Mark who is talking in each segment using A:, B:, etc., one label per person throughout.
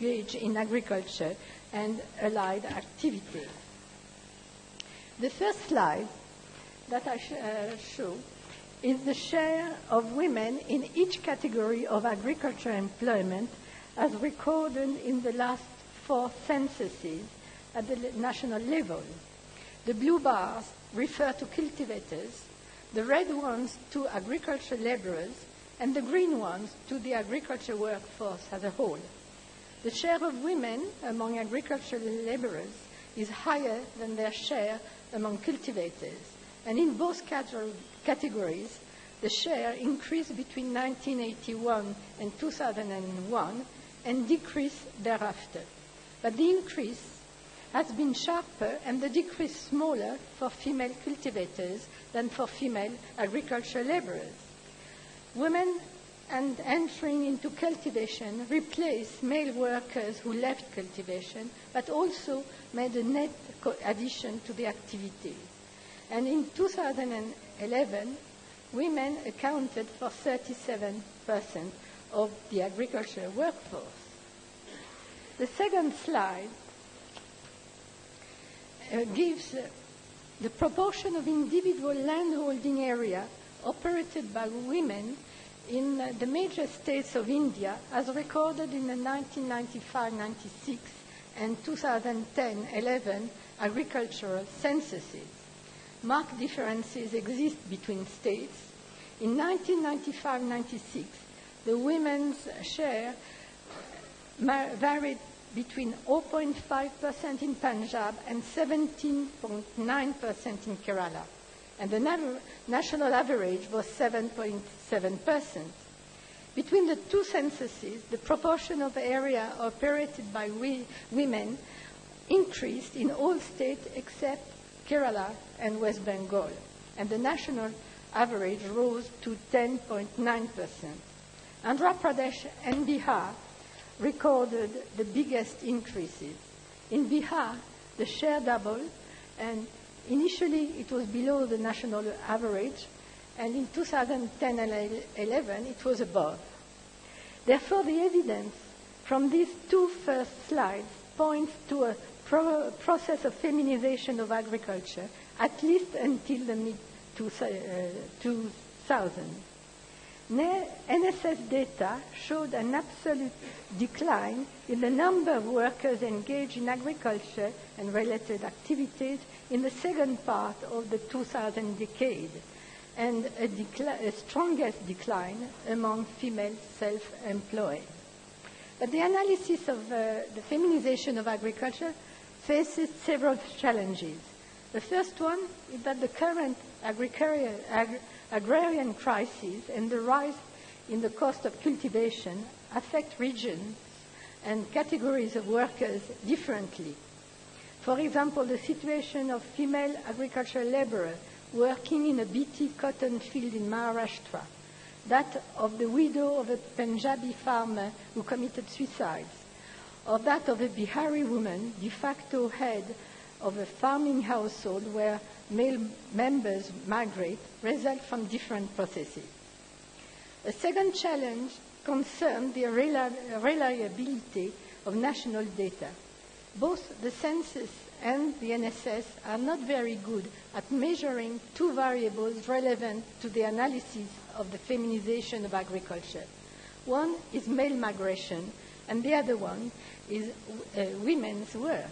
A: engaged in agriculture and allied activities. The first slide that I show is the share of women in each category of agriculture employment as recorded in the last 4 censuses at the national level. The blue bars refer to cultivators, the red ones to agriculture laborers, and the green ones to the agriculture workforce as a whole. The share of women among agricultural laborers is higher than their share among cultivators, and in both categories, the share increased between 1981 and 2001 and decreased thereafter. But the increase has been sharper and the decrease smaller for female cultivators than for female agricultural laborers. Women entering into cultivation replaced male workers who left cultivation, but also made a net addition to the activity. And in 2011, women accounted for 37% of the agricultural workforce. The second slide gives the proportion of individual landholding area operated by women in the major states of India as recorded in the 1995-96 and 2010-11 agricultural censuses. Marked differences exist between states. In 1995-96, the women's share varied between 0.5% in Punjab and 17.9% in Kerala, and the national average was 7.7%. Between the 2 censuses, the proportion of area operated by women increased in all states except Kerala and West Bengal, and the national average rose to 10.9%. Andhra Pradesh and Bihar recorded the biggest increases. In Bihar, the share doubled, and initially it was below the national average, and in 2010-11 it was above. Therefore, the evidence from these 2 first slides points to a process of feminization of agriculture, at least until the mid-2000s. NSS data showed an absolute decline in the number of workers engaged in agriculture and related activities in the second part of the 2000 decade, and a strongest decline among female self-employed. But the analysis of the feminization of agriculture faces several challenges. The first one is that the current agrarian crisis and the rise in the cost of cultivation affect regions and categories of workers differently. For example, the situation of female agricultural laborers working in a BT cotton field in Maharashtra, that of the widow of a Punjabi farmer who committed suicide, or that of a Bihari woman, de facto head of a farming household where male members migrate, result from different processes. A second challenge concerns the reliability of national data. Both the census and the NSS are not very good at measuring 2 variables relevant to the analysis of the feminization of agriculture. One is male migration, and the other one is women's work.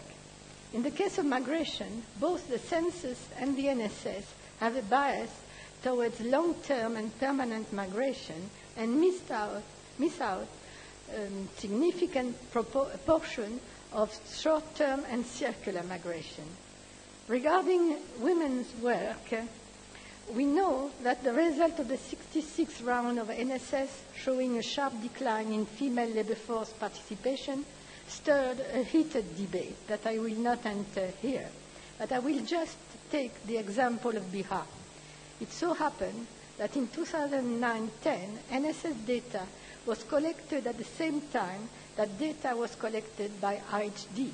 A: In the case of migration, both the census and the NSS have a bias towards long-term and permanent migration and miss out significant portion of short-term and circular migration. Regarding women's work, we know that the result of the 66th round of NSS showing a sharp decline in female labor force participation stirred a heated debate that I will not enter here, but I will just take the example of Bihar. It so happened that in 2009-10, NSS data was collected at the same time that data was collected by IHD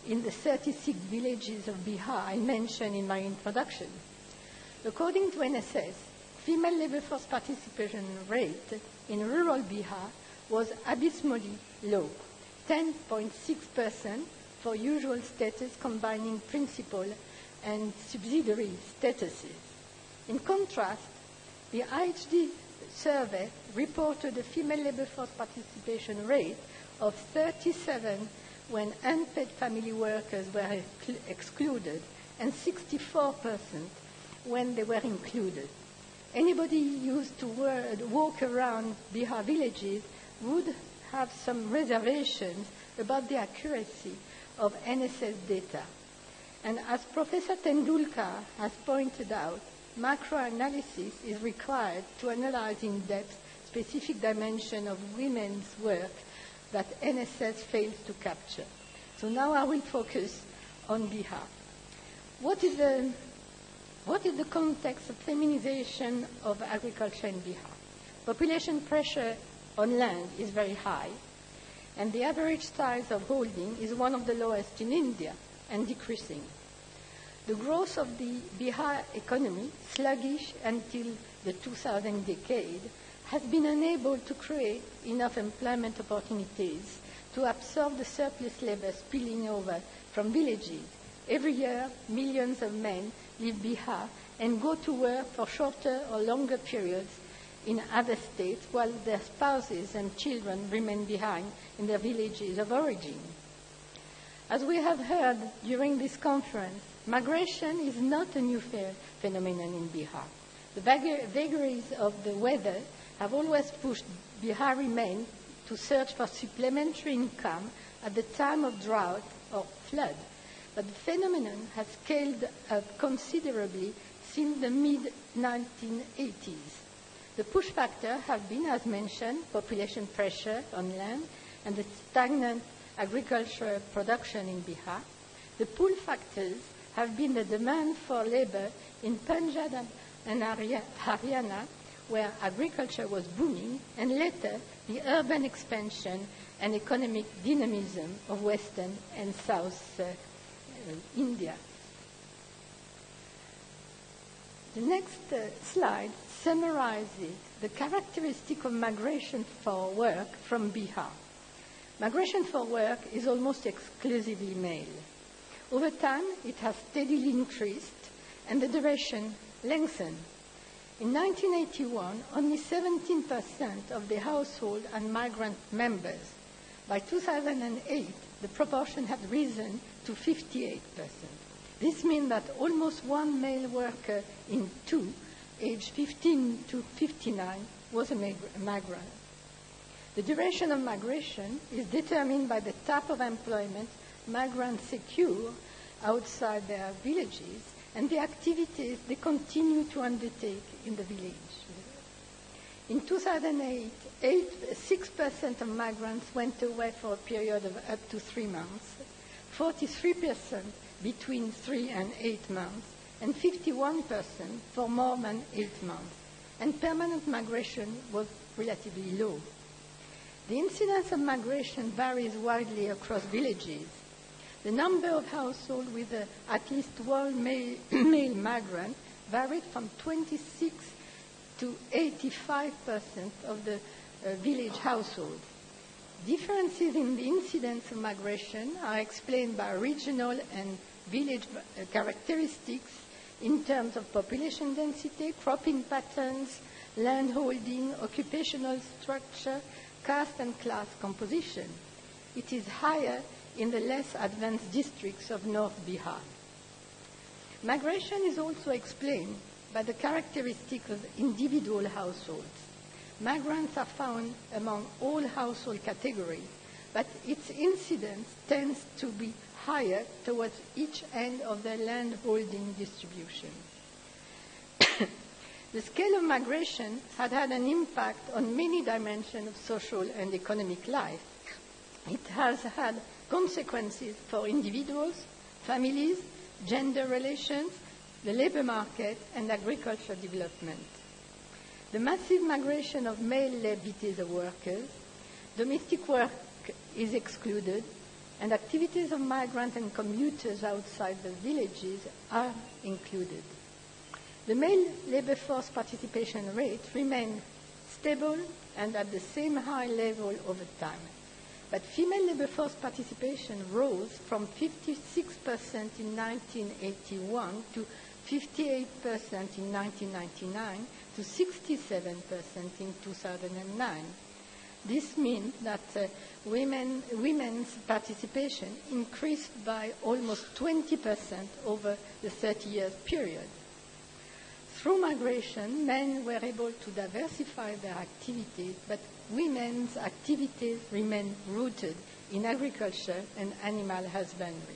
A: in the 36 villages of Bihar I mentioned in my introduction. According to NSS, female labor force participation rate in rural Bihar was abysmally low, 10.6% for usual status combining principal and subsidiary statuses. In contrast, the IHD survey reported a female labor force participation rate of 37 when unpaid family workers were excluded and 64% when they were included. Anybody used to walk around Bihar villages would have some reservations about the accuracy of NSS data. And as Professor Tendulkar has pointed out, macro-analysis is required to analyze in depth specific dimension of women's work that NSS fails to capture. So now I will focus on Bihar. What is the context of feminization of agriculture in Bihar? Population pressure on land is very high, and the average size of holding is one of the lowest in India and decreasing. The growth of the Bihar economy, sluggish until the 2000 decade, has been unable to create enough employment opportunities to absorb the surplus labor spilling over from villages. Every year, millions of men leave Bihar and go to work for shorter or longer periods in other states, while their spouses and children remain behind in their villages of origin. As we have heard during this conference, migration is not a new phenomenon in Bihar. The vagaries of the weather have always pushed Bihari men to search for supplementary income at the time of drought or flood. But the phenomenon has scaled up considerably since the mid-1980s. The push factors have been, as mentioned, population pressure on land and the stagnant agricultural production in Bihar. The pull factors have been the demand for labor in Punjab and Haryana, where agriculture was booming, and later the urban expansion and economic dynamism of Western and South India. The next slide summarizes the characteristic of migration for work from Bihar. Migration for work is almost exclusively male. Over time, it has steadily increased and the duration lengthened. In 1981, only 17% of the household are migrant members. By 2008, the proportion had risen to 58%. This means that almost one male worker in two, aged 15 to 59, was a migrant. The duration of migration is determined by the type of employment migrants secure outside their villages and the activities they continue to undertake in the village. In 2008, 6% of migrants went away for a period of up to 3 months, 43% between 3 and 8 months, and 51% for more than 8 months. And permanent migration was relatively low. The incidence of migration varies widely across villages. The number of households with at least one male migrant varied from 26 to 85% of the village households. Differences in the incidence of migration are explained by regional and village characteristics in terms of population density, cropping patterns, land holding, occupational structure, caste and class composition. It is higher in the less advanced districts of North Bihar. Migration is also explained by the characteristics of individual households. Migrants are found among all household categories, but its incidence tends to be higher towards each end of the land holding distribution. The scale of migration had had an impact on many dimensions of social and economic life. It has had consequences for individuals, families, gender relations, the labor market, and agricultural development. The massive migration of male labor workers, domestic work is excluded, and activities of migrants and commuters outside the villages are included. The male labor force participation rate remained stable and at the same high level over time. But female labor force participation rose from 56% in 1981 to 58% in 1999 to 67% in 2009. This means that women's participation increased by almost 20% over the 30-year period. Through migration, men were able to diversify their activities, but women's activities remain rooted in agriculture and animal husbandry.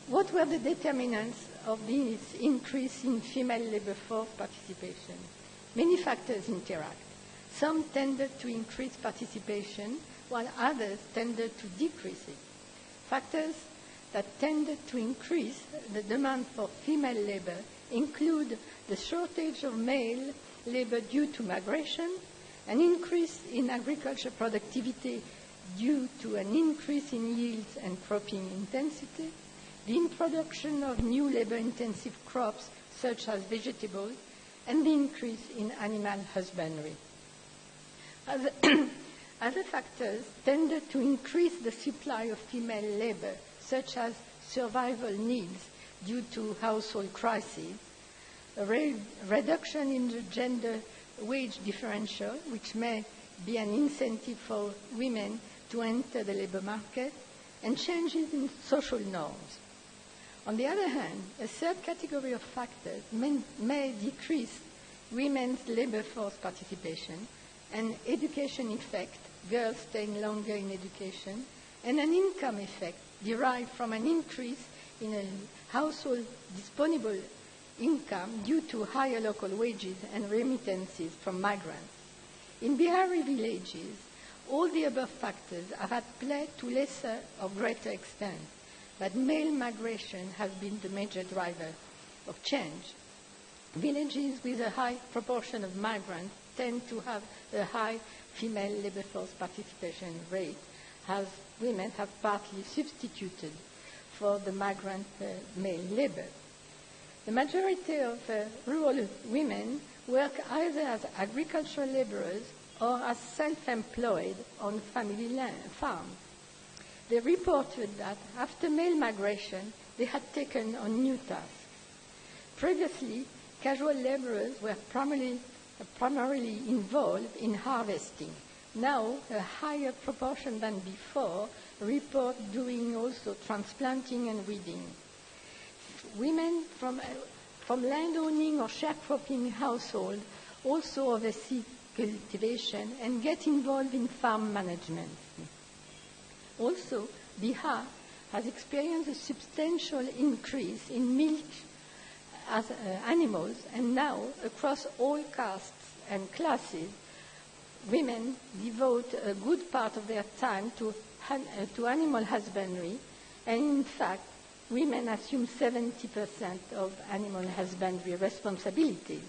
A: What were the determinants of this increase in female labor force participation? Many factors interact. Some tended to increase participation, while others tended to decrease it. Factors that tended to increase the demand for female labor include the shortage of male labor due to migration, an increase in agriculture productivity due to an increase in yields and cropping intensity, the introduction of new labor-intensive crops such as vegetables, and the increase in animal husbandry. Other factors tended to increase the supply of female labor, such as survival needs due to household crises, a reduction in the gender wage differential, which may be an incentive for women to enter the labor market, and changes in social norms. On the other hand, a third category of factors may decrease women's labor force participation, an education effect, girls staying longer in education, and an income effect derived from an increase in a household disponible income due to higher local wages and remittances from migrants. In Bihari villages, all the above factors are at play to lesser or greater extent, but male migration has been the major driver of change. Villages with a high proportion of migrants tend to have a high female labor force participation rate, as women have partly substituted for the migrant male labor. The majority of rural women work either as agricultural laborers or as self-employed on family farms. They reported that after male migration, they had taken on new tasks. Previously, casual laborers were primarily involved in harvesting. Now, a higher proportion than before report doing also transplanting and weeding. Women from landowning or sharecropping household also oversee cultivation and get involved in farm management. Also, Bihar has experienced a substantial increase in milk as animals, and now, across all castes and classes, women devote a good part of their time to animal husbandry, and in fact, women assume 70% of animal husbandry responsibilities.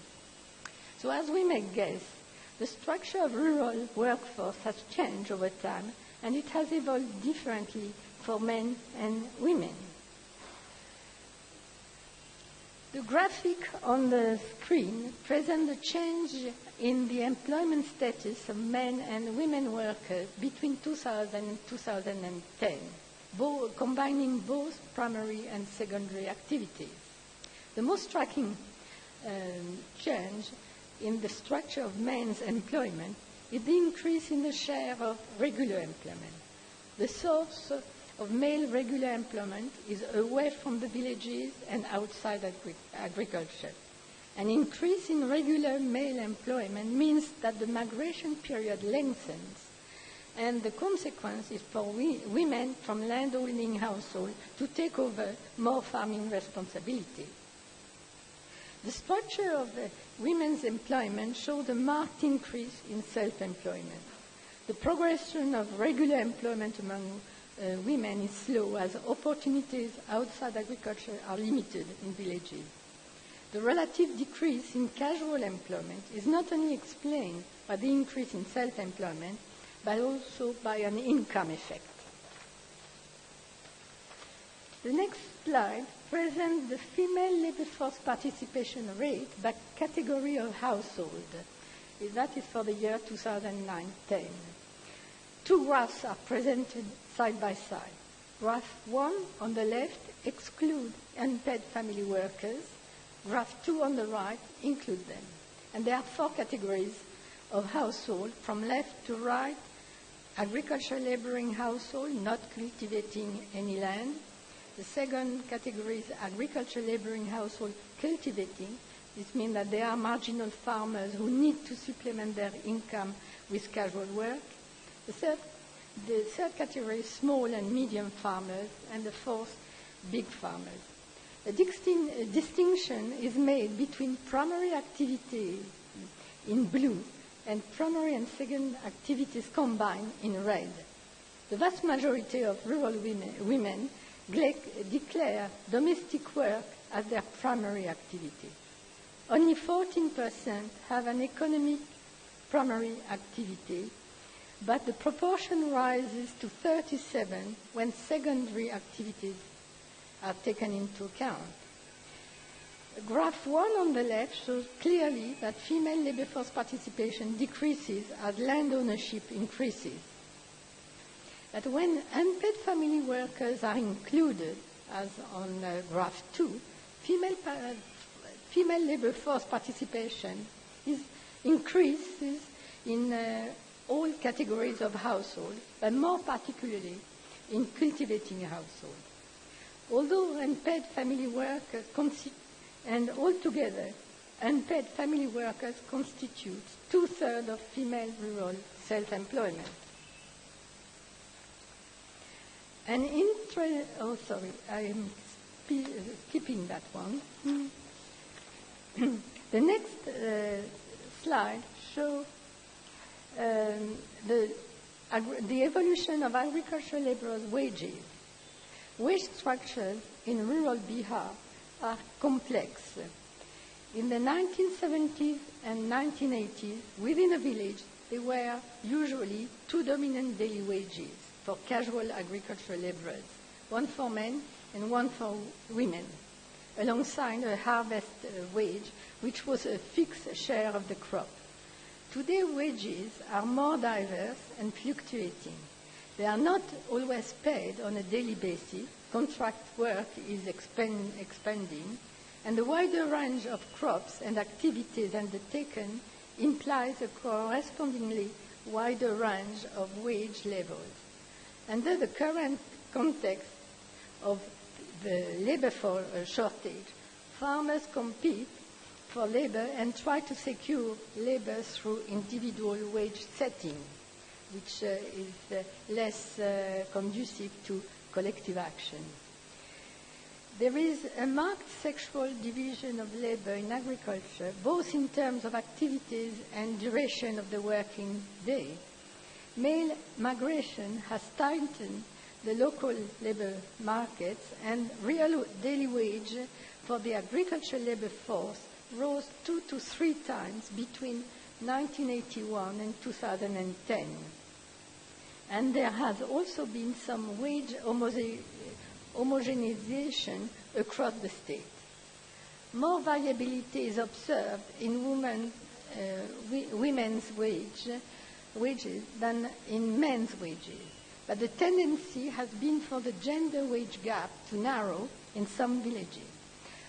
A: So as we may guess, the structure of rural workforce has changed over time, and it has evolved differently for men and women. The graphic on the screen presents the change in the employment status of men and women workers between 2000 and 2010, combining both primary and secondary activities. The most striking change in the structure of men's employment is the increase in the share of regular employment. The source of male regular employment is away from the villages and outside agriculture. An increase in regular male employment means that the migration period lengthens, and the consequence is for women from landowning households to take over more farming responsibility. The structure of women's employment showed a marked increase in self-employment. The progression of regular employment among women is slow, as opportunities outside agriculture are limited in villages. The relative decrease in casual employment is not only explained by the increase in self-employment, but also by an income effect. The next slide presents the female labor force participation rate by category of household. That is for the year 2009-10. Two graphs are presented side by side. Graph 1 on the left exclude unpaid family workers. Graph 2 on the right include them. And there are four categories of household from left to right: agricultural laboring household, not cultivating any land. The second category is agricultural laboring household cultivating. This means that there are marginal farmers who need to supplement their income with casual work. The third category is small and medium farmers, and the fourth, big farmers. A distinction is made between primary activities in blue and primary and second activities combined in red. The vast majority of rural women declare domestic work as their primary activity. Only 14% have an economic primary activity, but the proportion rises to 37% when secondary activities are taken into account. Graph 1 on the left shows clearly that female labor force participation decreases as land ownership increases. But when unpaid family workers are included, as on graph 2, female labor force participation increases in all categories of household, but more particularly in cultivating household. Although unpaid family workers altogether, unpaid family workers constitute 2/3 of female rural self-employment. I am skipping that one. The next slide shows the evolution of agricultural laborers' wages. Wage structures in rural Bihar are complex. In the 1970s and 1980s, within a village, there were usually two dominant daily wages for casual agricultural laborers, one for men and one for women, alongside a harvest wage, which was a fixed share of the crop. Today, wages are more diverse and fluctuating. They are not always paid on a daily basis. Contract work is expanding, and the wider range of crops and activities undertaken implies a correspondingly wider range of wage levels. Under the current context of the labor shortage, farmers compete for labor and try to secure labor through individual wage setting, which is less conducive to collective action. There is a marked sexual division of labor in agriculture, both in terms of activities and duration of the working day. Male migration has tightened the local labor markets, and real daily wage for the agricultural labor force rose 2 to 3 times between 1981 and 2010. And there has also been some wage homogenization across the state. More variability is observed in women's wages than in men's wages, but the tendency has been for the gender wage gap to narrow in some villages.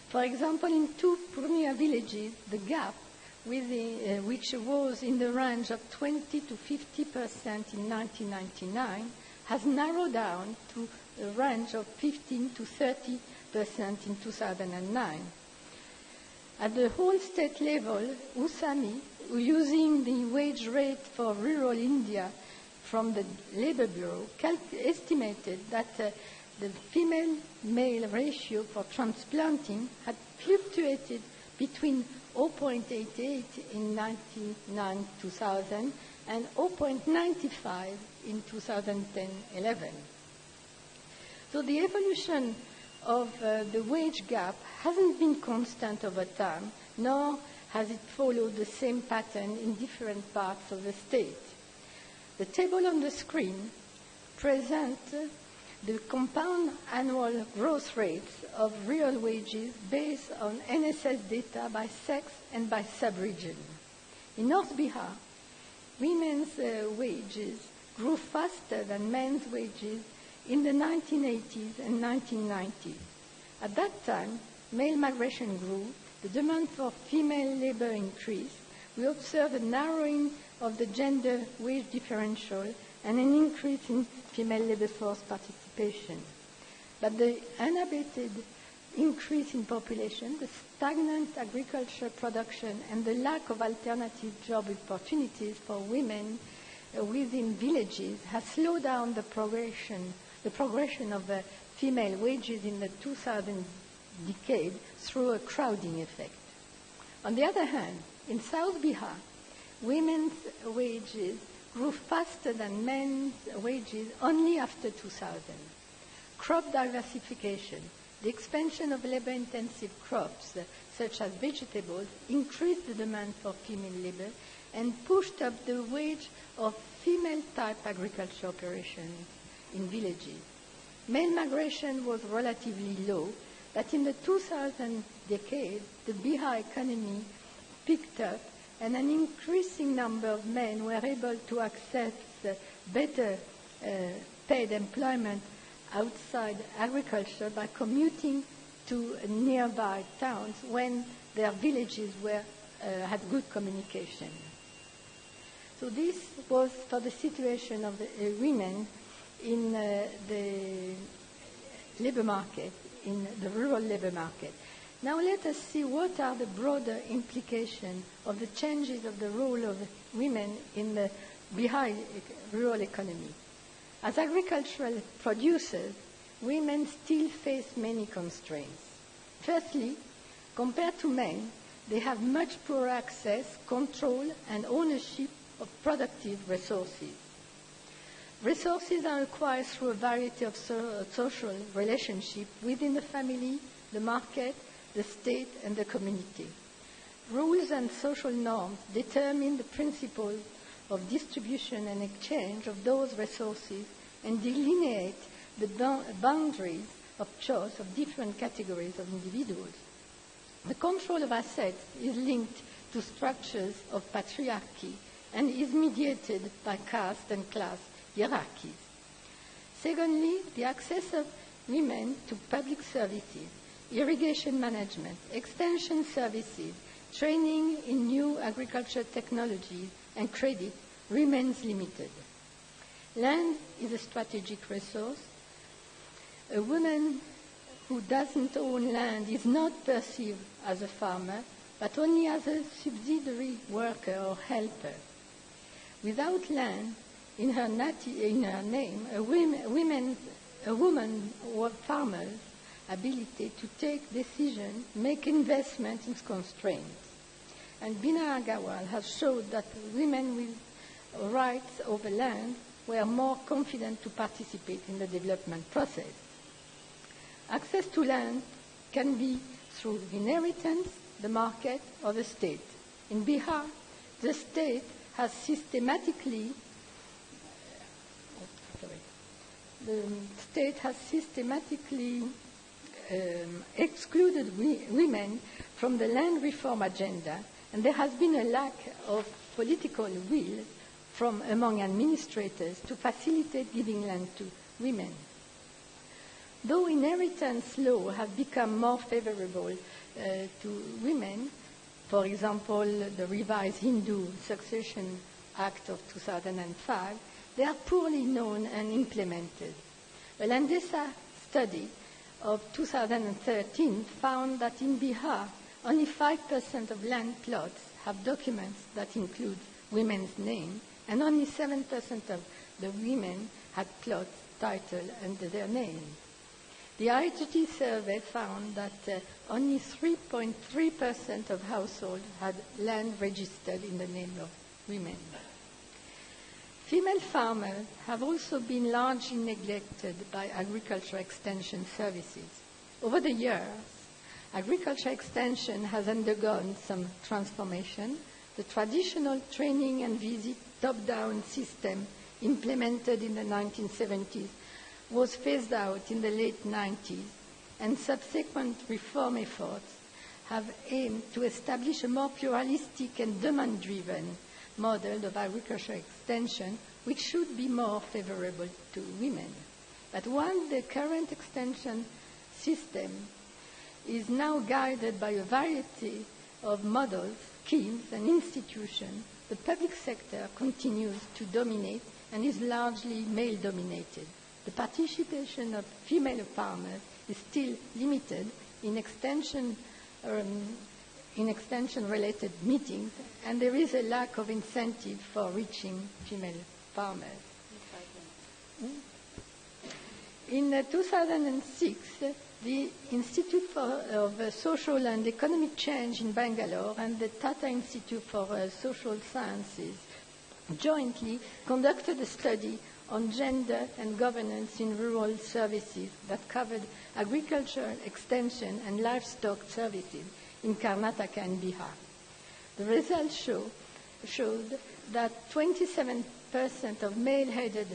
A: For example, in 2 Purnia villages, the gap, which was in the range of 20 to 50% in 1999, has narrowed down to a range of 15 to 30% in 2009. At the whole state level, USAMI, using the wage rate for rural India from the Labour Bureau, estimated that the female-male ratio for transplanting had fluctuated between 0.88 in 1999-2000 and 0.95 in 2010-11. So the evolution of the wage gap hasn't been constant over time, nor has it followed the same pattern in different parts of the state. The table on the screen presents the compound annual growth rates of real wages based on NSS data by sex and by sub-region. In North Bihar, women's wages grew faster than men's wages in the 1980s and 1990s. At that time, male migration grew, the demand for female labor increased, we observed a narrowing of the gender wage differential and an increase in female labor force participation. But the unabated increase in population, the stagnant agricultural production, and the lack of alternative job opportunities for women within villages has slowed down the progression of female wages in the 2000 decade through a crowding effect. On the other hand, in South Bihar, women's wages grew faster than men's wages only after 2000. Crop diversification, the expansion of labor-intensive crops, such as vegetables, increased the demand for female labor and pushed up the wage of female-type agriculture operations in villages. Male migration was relatively low, but in the 2000 decade, the Bihar economy picked up and an increasing number of men were able to access better paid employment outside agriculture by commuting to nearby towns when their villages had good communication. So this was for the situation of the women in the labor market, in the rural labor market. Now let us see what are the broader implications of the changes of the role of women in the Bihar rural economy. As agricultural producers, women still face many constraints. Firstly, compared to men, they have much poorer access, control, and ownership of productive resources. Resources are acquired through a variety of social relationships within the family, the market, the state, and the community. Rules and social norms determine the principles of distribution and exchange of those resources and delineate the boundaries of choice of different categories of individuals. The control of assets is linked to structures of patriarchy and is mediated by caste and class hierarchies. Secondly, the access of women to public services, irrigation management, extension services, training in new agricultural technologies, and credit remains limited. Land is a strategic resource. A woman who doesn't own land is not perceived as a farmer, but only as a subsidiary worker or helper. Without land in her name, a woman or farmer's ability to take decisions, make investments is constrained. And Bina Agarwal has showed that women with rights over land were more confident to participate in the development process. Access to land can be through inheritance, the market, or the state. In Bihar, the state has systematically excluded women from the land reform agenda, and there has been a lack of political will from among administrators to facilitate giving land to women. Though inheritance laws have become more favorable to women, for example, the revised Hindu Succession Act of 2005, they are poorly known and implemented. A Landesa study of 2013 found that in Bihar, only 5% of land plots have documents that include women's name, and only 7% of the women had plots titled under their name. The IHG survey found that only 3.3% of households had land registered in the name of women. Female farmers have also been largely neglected by agriculture extension services. Over the years, agriculture extension has undergone some transformation. The traditional training and visit top-down system implemented in the 1970s was phased out in the late 90s, and subsequent reform efforts have aimed to establish a more pluralistic and demand-driven model of agricultural extension which should be more favorable to women. But while the current extension system is now guided by a variety of models, schemes, and institutions, the public sector continues to dominate and is largely male-dominated. The participation of female farmers is still limited in extension-related meetings, and there is a lack of incentive for reaching female farmers. In 2006, the Institute of Social and Economic Change in Bangalore and the Tata Institute for Social Sciences jointly conducted a study on gender and governance in rural services that covered agriculture, extension, and livestock services in Karnataka and Bihar. The results showed that 27% of male-headed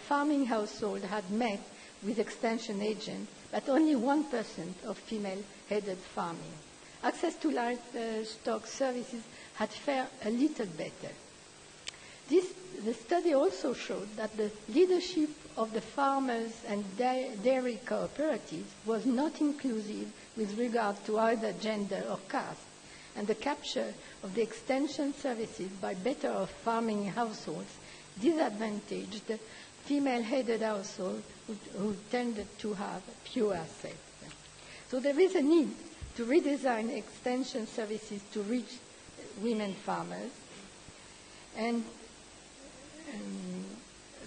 A: farming households had met with extension agents, but only 1% of female-headed farming. Access to livestock services had fared a little better. The study also showed that the leadership of the farmers and dairy cooperatives was not inclusive with regard to either gender or caste, and the capture of the extension services by better-off farming households disadvantaged female-headed households who tended to have few assets. So there is a need to redesign extension services to reach women farmers, and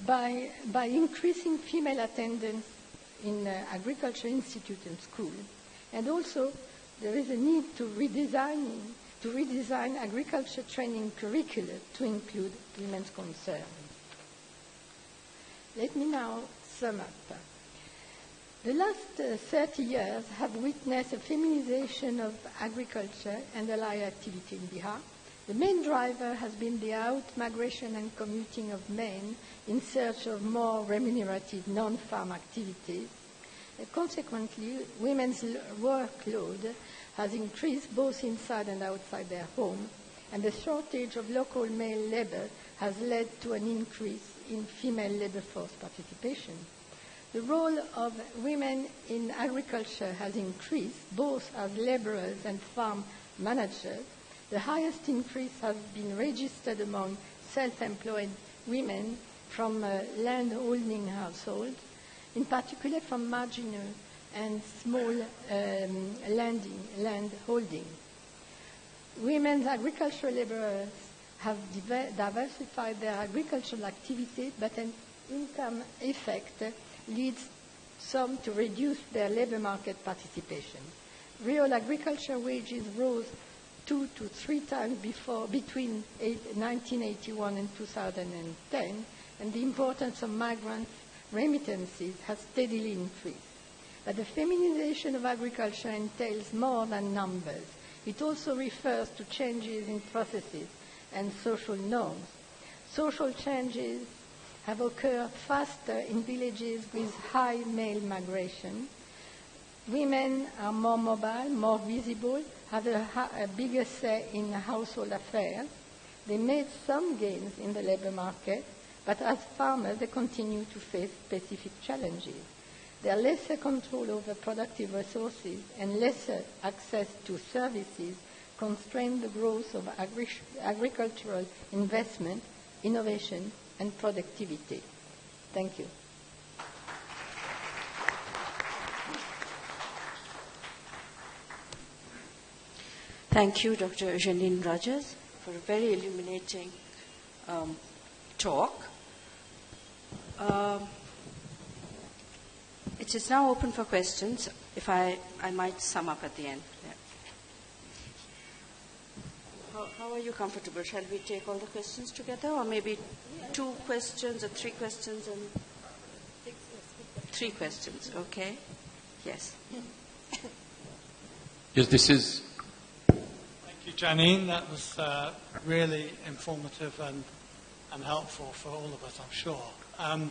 A: by increasing female attendance in agriculture institute and school, and also there is a need to redesign agriculture training curricula to include women's concerns. Let me now sum up. The last 30 years have witnessed a feminization of agriculture and allied activity in Bihar. The main driver has been the out-migration and commuting of men in search of more remunerative non-farm activities. Consequently, women's workload has increased both inside and outside their home, and the shortage of local male labor has led to an increase in female labor force participation. The role of women in agriculture has increased, both as laborers and farm managers. The highest increase has been registered among self-employed women from land-holding households, in particular from marginal and small land holding. Women's agricultural laborers have diversified their agricultural activity, but an income effect leads some to reduce their labor market participation. Real agriculture wages rose 2 to 3 times between 1981 and 2010, and the importance of migrant remittances has steadily increased. But the feminization of agriculture entails more than numbers. It also refers to changes in processes and social norms. Social changes have occurred faster in villages with high male migration. Women are more mobile, more visible, have a bigger say in household affairs. They made some gains in the labor market, but as farmers, they continue to face specific challenges. Their lesser control over productive resources and lesser access to services constrain the growth of agricultural investment, innovation, and productivity. Thank you.
B: Thank you, Dr. Janine Rajas, for a very illuminating talk. It is now open for questions. If I might sum up at the end. Yeah. How are you comfortable? Shall we take all the questions together, or maybe 2 questions or 3 questions and 3 questions? Okay. Yes.
C: Yes, this is. Thank you, Janine. That was really informative and helpful for all of us, I'm sure. A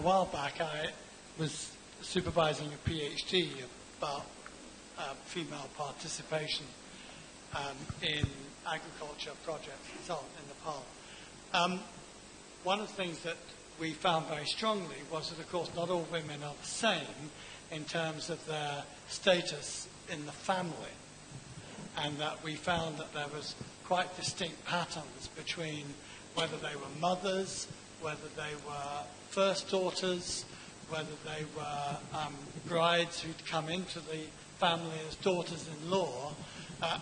C: while back, I was supervising a PhD about female participation in agriculture projects and so on in Nepal. one of the things that we found very strongly was that, of course, not all women are the same in terms of their status in the family, and that we found that there was quite distinct patterns between whether they were mothers, whether they were first daughters, whether they were brides who'd come into the family as daughters-in-law,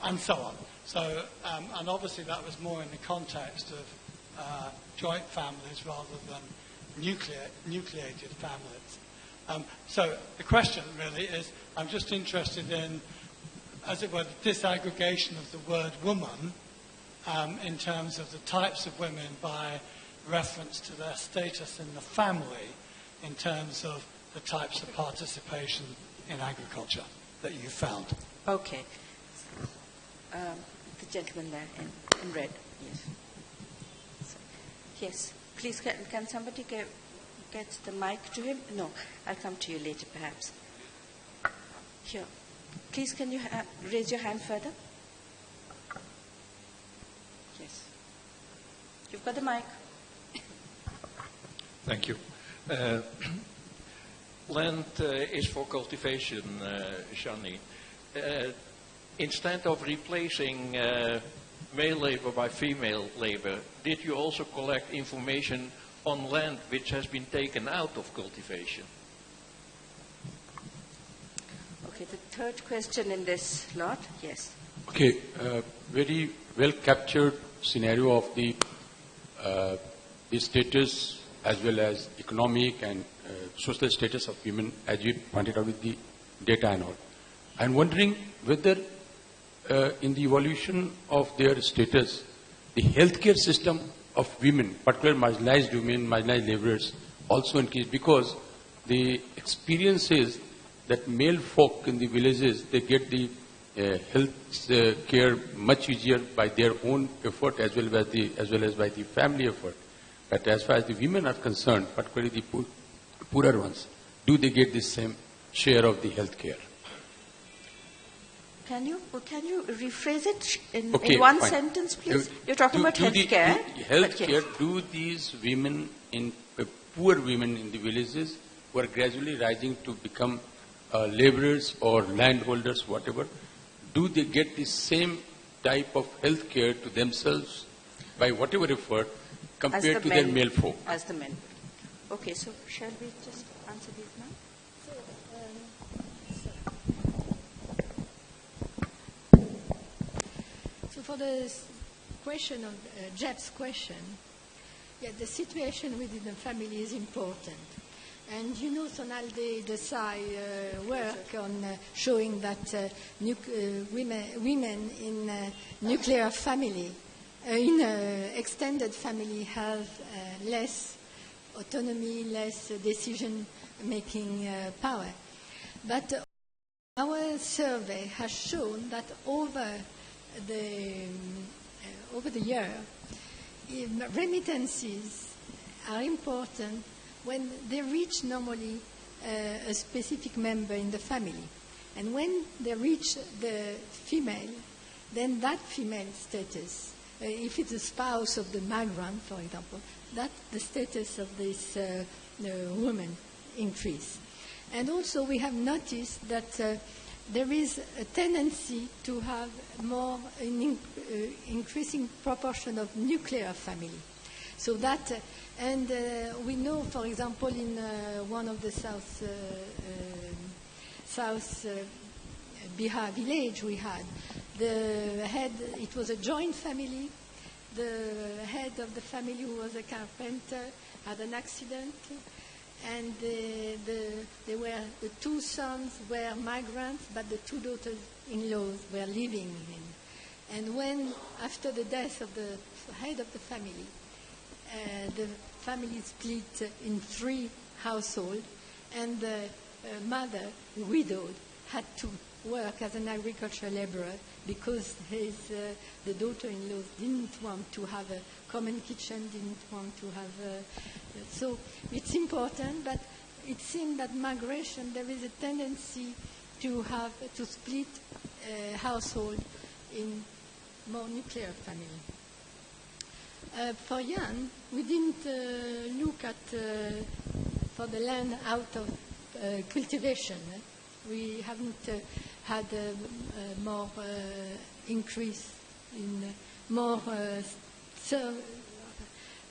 C: and so on. So, and obviously that was more in the context of joint families rather than nucleated families. So the question really is, I'm just interested in, as it were, the disaggregation of the word woman in terms of the types of women by reference to their status in the family in terms of the types of participation in agriculture that you found.
B: Okay. The gentleman there in red. Yes. So, yes. Please, can somebody get the mic to him? No, I'll come to you later, perhaps. Here. Please, can you raise your hand further? Yes. You've got the mic.
D: Thank you. Land is for cultivation, Shani. Instead of replacing male labor by female labor, did you also collect information on land which has been taken out of cultivation?
B: Okay, the third question in this lot, yes.
E: Okay, very well captured scenario of the status as well as economic and social status of women, as you pointed out with the data and all. I'm wondering whether in the evolution of their status, the healthcare system of women, particularly marginalized women, marginalized laborers, also increased, because the experience is that male folk in the villages, they get the health care much easier by their own effort as well as by the family effort. But as far as the women are concerned, particularly the poorer ones, do they get the same share of the health care?
B: Can you rephrase it in one
E: fine.
B: sentence, please? You're talking about healthcare.
E: Healthcare. Do these women, poor women in the villages, who are gradually rising to become laborers or landholders, whatever, do they get the same type of healthcare to themselves by whatever effort compared to their male folk?
B: As the men. Okay, so shall we just answer these now?
A: So for the question of Jeff's question, yeah, the situation within the family is important. And you know, Sonalde Desai work on showing that women in nuclear family, in extended family, have less autonomy, less decision-making power. But our survey has shown that over the year, remittances are important when they reach normally a specific member in the family. And when they reach the female, then that female status, if it's a spouse of the migrant, for example, that the status of this woman increase. And also we have noticed that there is a tendency to have more increasing proportion of nuclear family. So that, and we know, for example, in one of the South Bihar village we had, the head, it was a joint family. The head of the family, who was a carpenter, had an accident, and the two sons were migrants, but the two daughters-in-laws were living in. And when, after the death of the head of the family, the family split in 3 households, and the mother, widowed, had to work as an agricultural laborer because the daughter-in-laws didn't want to have a common kitchen, didn't want to have so it's important, but it seems that migration, there is a tendency to split household in more nuclear family. For Jan, we didn't look at for the land out of cultivation. We haven't had more increase in more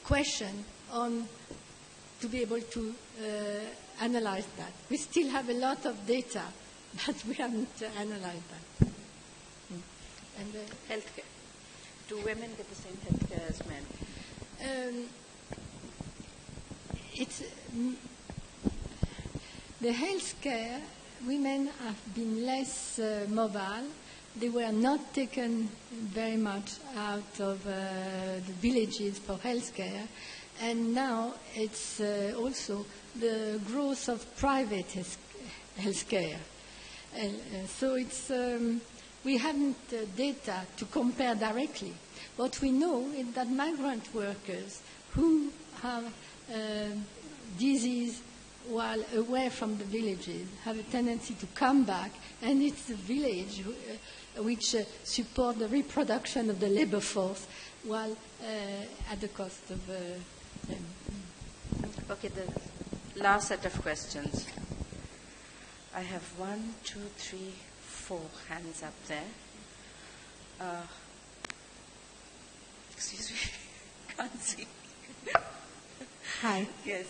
A: question on to be able to analyze that. We still have a lot of data, but we haven't analyzed that. And
B: Healthcare. Do women get the same healthcare as men?
A: It's the healthcare. Women have been less mobile. They were not taken very much out of the villages for healthcare, and now it's also the growth of private healthcare. So it's we haven't data to compare directly. What we know is that migrant workers who have disease while away from the villages have a tendency to come back, and it's the village which support the reproduction of the labor force, while at the cost of
B: Okay, the last set of questions. I have 1, 2, 3, 4 hands up there. Excuse me, can't see.
F: Hi.
B: Yes.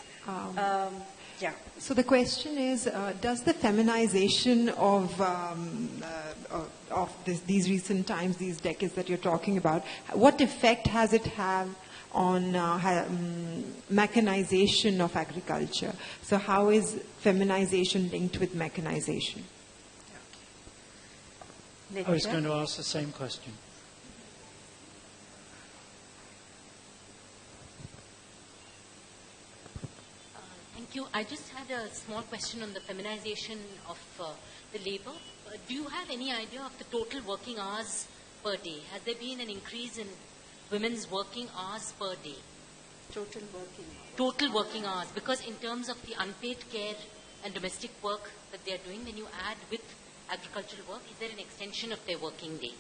B: Yeah.
F: So the question is, does the feminization of these recent times, these decades that you're talking about, what effect has it had on mechanization of agriculture? So how is feminization linked with mechanization?
C: I was going to ask the same question.
G: Thank you. I just had a small question on the feminization of the labor. Do you have any idea of the total working hours per day? Has there been an increase in women's working hours per day?
B: Total working hours.
G: Total working hours. Because in terms of the unpaid care and domestic work that they are doing, when you add with agricultural work, is there an extension of their working day?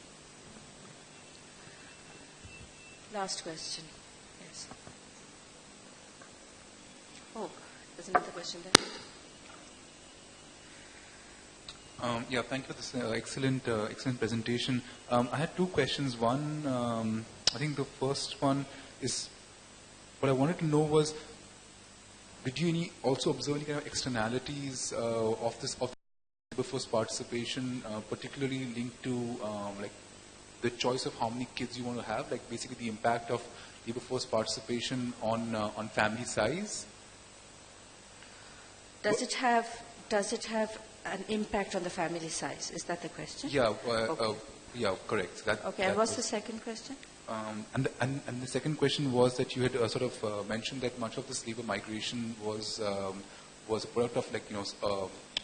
B: Last question. Yes. Oh, there's another question there.
H: Yeah, thank you for this excellent presentation. I had two questions. One, I think the first one is, what I wanted to know was, did you also observe any kind of externalities of this labor force participation, particularly linked to like the choice of how many kids you want to have, like basically the impact of labor force participation on family size?
B: Does it have an impact on the family size? Is that the question?
H: Yeah,
B: okay.
H: Yeah, correct.
B: And what's the second question?
H: And the second question was that you had sort of mentioned that much of this labor migration was a product of, like,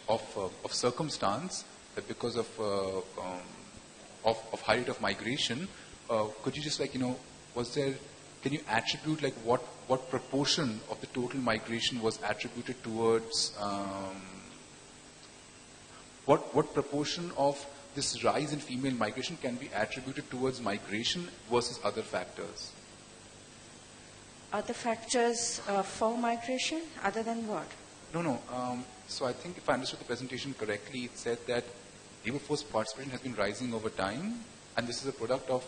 H: of circumstance, that because of high rate of migration. Could you just, like, can you attribute, like, what proportion of the total migration was attributed towards what proportion of this rise in female migration can be attributed towards migration versus other factors?
B: Other factors for migration, other than what?
H: No. So I think if I understood the presentation correctly, it said that labor force participation has been rising over time, and this is a product of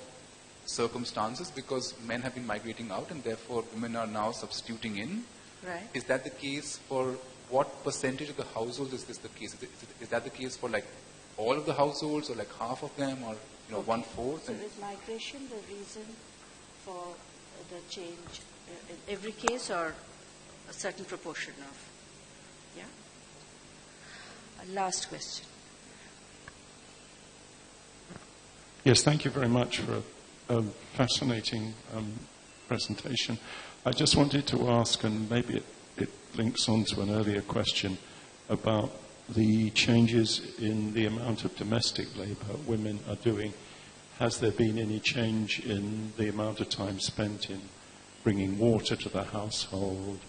H: circumstances because men have been migrating out and therefore women are now substituting in.
B: Right.
H: Is that the case for what percentage of the households is this the case? Is that the case for, like, all of the households, or like half of them, or 1/4?
B: So is migration the reason for the change in every case, or a certain proportion of? Yeah. Last question.
I: Yes, thank you very much for a fascinating presentation. I just wanted to ask, and maybe it links on to an earlier question about the changes in the amount of domestic labour women are doing. Has there been any change in the amount of time spent in bringing water to the household,